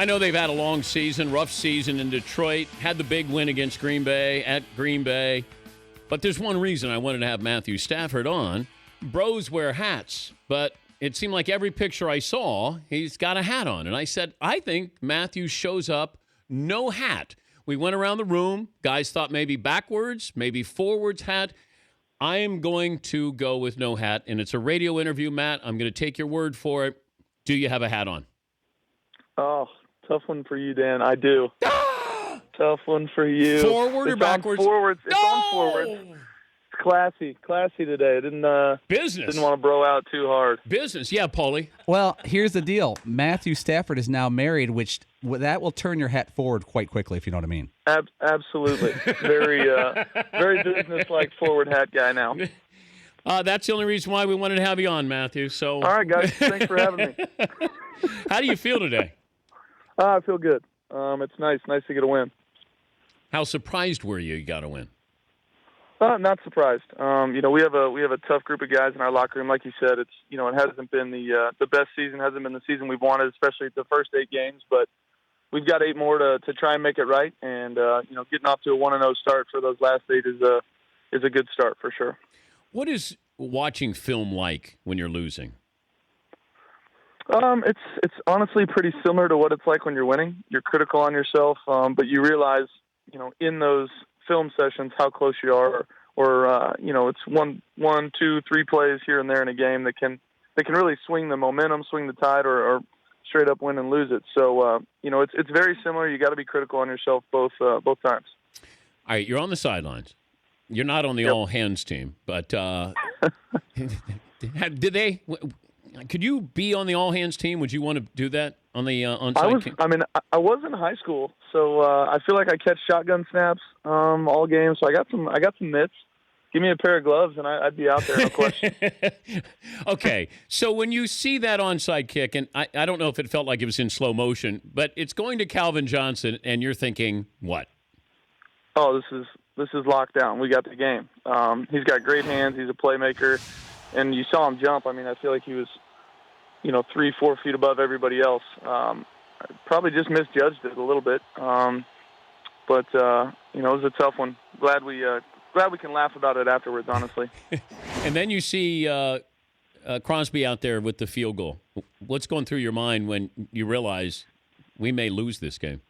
I know they've had a long season, rough season in Detroit, had the big win against Green Bay at Green Bay. But there's one reason I wanted to have Matthew Stafford on. Bros wear hats, but it seemed like every picture I saw, he's got a hat on. And I said, I think Matthew shows up no hat. We went around the room. Guys thought maybe backwards, maybe forwards hat. I am going to go with no hat, and it's a radio interview, Matt. I'm going to take your word for it. Do you have a hat on? Oh, tough one for you, Dan. I do. Tough one for you. Forward or backwards? Forwards. It's on forwards. It's classy today. Didn't want to bro out too hard. Business, yeah, Paulie. Well, here's the deal. Matthew Stafford is now married, which that will turn your hat forward quite quickly, if you know what I mean. Absolutely. Very business-like forward hat guy now. That's the only reason why we wanted to have you on, Matthew. So, all right, guys. Thanks for having me. How do you feel today? I feel good. It's nice to get a win. How surprised were you got a win? Not surprised. We have a tough group of guys in our locker room. Like you said, it hasn't been the best season, hasn't been the season we've wanted, especially the first 8 games. But we've got 8 more to try and make it right. And getting off to a 1-0 start for those last 8 is a good start for sure. What is watching film like when you're losing? It's honestly pretty similar to what it's like when you're winning. You're critical on yourself, but you realize, in those film sessions how close you are, or it's one, 2, 3 plays here and there in a game that can really swing the momentum, swing the tide, or straight up win and lose it. So it's very similar. You got to be critical on yourself both times. All right, you're on the sidelines. You're not on the all hands team, but did they? Could you be on the all hands team? Would you want to do that on the onside team? I was in high school, so I feel like I catch shotgun snaps all games. So I got some mitts. Give me a pair of gloves, and I'd be out there, no question. Okay, so when you see that onside kick, and I don't know if it felt like it was in slow motion, but it's going to Calvin Johnson, and you're thinking what? Oh, this is locked down. We got the game. He's got great hands. He's a playmaker. And you saw him jump. I mean, I feel like he was, 3-4 feet above everybody else. Probably just misjudged it a little bit. But it was a tough one. Glad we can laugh about it afterwards, honestly. And then you see Crosby out there with the field goal. What's going through your mind when you realize we may lose this game?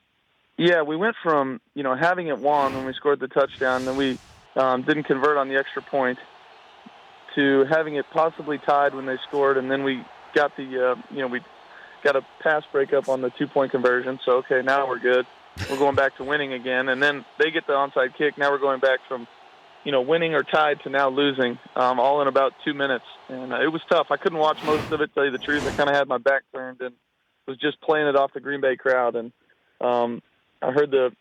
Yeah, we went from, having it won when we scored the touchdown, and we didn't convert on the extra point, to having it possibly tied when they scored, and then we got we got a pass breakup on the 2-point conversion. So, okay, now we're good. We're going back to winning again, and then they get the onside kick. Now we're going back from, winning or tied to now losing, all in about 2 minutes. And it was tough. I couldn't watch most of it, to tell you the truth. I kind of had my back turned and was just playing it off the Green Bay crowd. And I heard the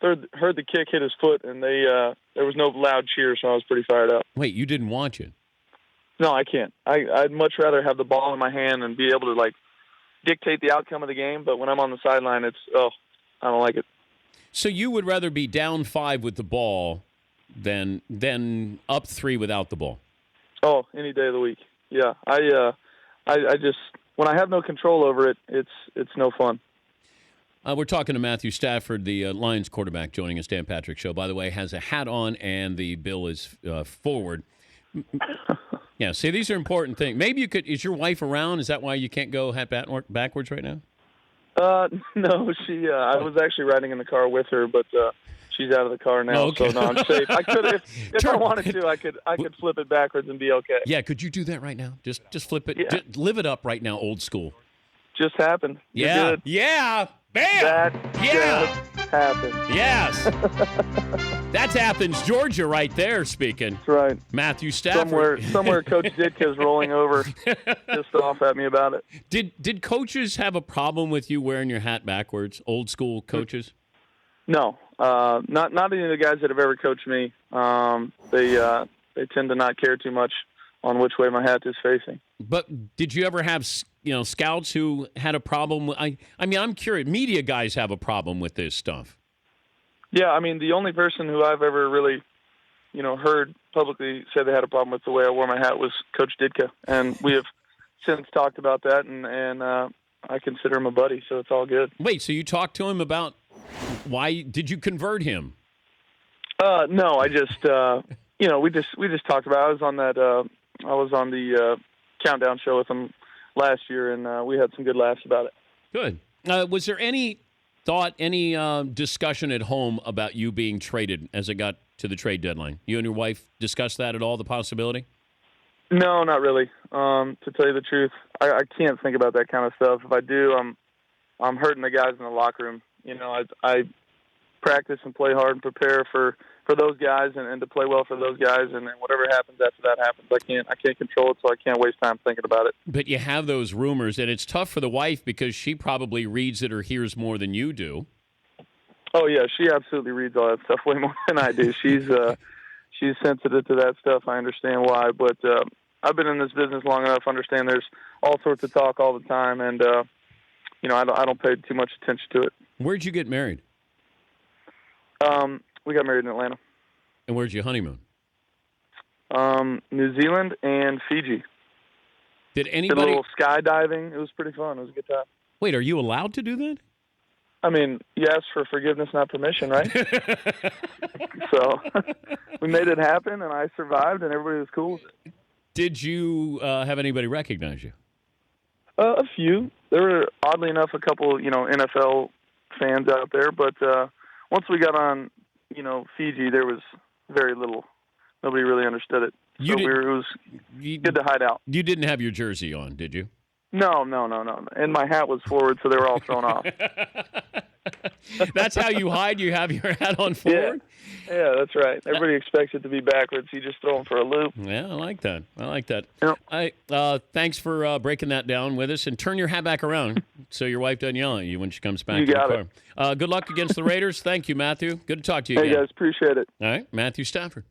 kick hit his foot, and there was no loud cheer, so I was pretty fired up. Wait, you didn't watch it? No, I can't. I'd much rather have the ball in my hand and be able to, dictate the outcome of the game. But when I'm on the sideline, I don't like it. So you would rather be down 5 with the ball than up 3 without the ball? Oh, any day of the week. Yeah. I just, when I have no control over it, it's no fun. We're talking to Matthew Stafford, the Lions quarterback, joining us. Dan Patrick Show, by the way, has a hat on, and the bill is forward. Yeah, see, these are important things. Maybe you could. Is your wife around? Is that why you can't go hat backwards right now? No, she. I was actually riding in the car with her, but she's out of the car now, so no, I'm safe. I could, if I wanted to, I could flip it backwards and be okay. Yeah, could you do that right now? Just flip it. Yeah. Just live it up right now, old school. Just happened. Yeah, yeah. Bam! That just happened. Yes. That's Athens, Georgia right there speaking. That's right. Matthew Stafford. Somewhere Coach Ditka's rolling over just off at me about it. Did coaches have a problem with you wearing your hat backwards, old school coaches? No. Not any of the guys that have ever coached me. They tend to not care too much on which way my hat is facing. But did you ever have scouts who had a problem? I mean, I'm curious. Media guys have a problem with this stuff. Yeah, I mean, the only person who I've ever really, heard publicly say they had a problem with the way I wore my hat was Coach Ditka, and we have since talked about that, and I consider him a buddy, so it's all good. Wait, so you talked to him about why did you convert him? No, I just we just talked about it. I was on the countdown show with him last year, and we had some good laughs about it. Good. Was there any thought, any discussion at home about you being traded as it got to the trade deadline? You and your wife discussed that at all, the possibility? No, not really. To tell you the truth, I can't think about that kind of stuff. If I do, I'm hurting the guys in the locker room. I practice and play hard and prepare for those guys and to play well for those guys, and then whatever happens after that happens. I can't control it, so I can't waste time thinking about it. But you have those rumors, and it's tough for the wife because she probably reads it or hears more than you do. Oh yeah, she absolutely reads all that stuff way more than I do. She's sensitive to that stuff. I understand why, but I've been in this business long enough to understand there's all sorts of talk all the time, and I don't pay too much attention to it. Where'd you get married? We got married in Atlanta. And where'd you honeymoon? New Zealand and Fiji. Did anybody? Did a little skydiving. It was pretty fun. It was a good time. Wait, are you allowed to do that? I mean, you ask for forgiveness, not permission, right? So we made it happen, and I survived, and everybody was cool with it. Did you have anybody recognize you? A few. There were, oddly enough, a couple, NFL fans out there, but once we got on, Fiji, there was very little. Nobody really understood it. So it was good to hide out. You didn't have your jersey on, did you? No. And my hat was forward, so they were all thrown off. That's how you hide? You have your hat on forward? Yeah, that's right. Everybody expects it to be backwards. You just throw them for a loop. Yeah, I like that. Yep. Thanks for breaking that down with us. And turn your hat back around so your wife doesn't yell at you when she comes back to the got car. Good luck against the Raiders. Thank you, Matthew. Good to talk to you again. Hey, guys. Appreciate it. All right, Matthew Stafford.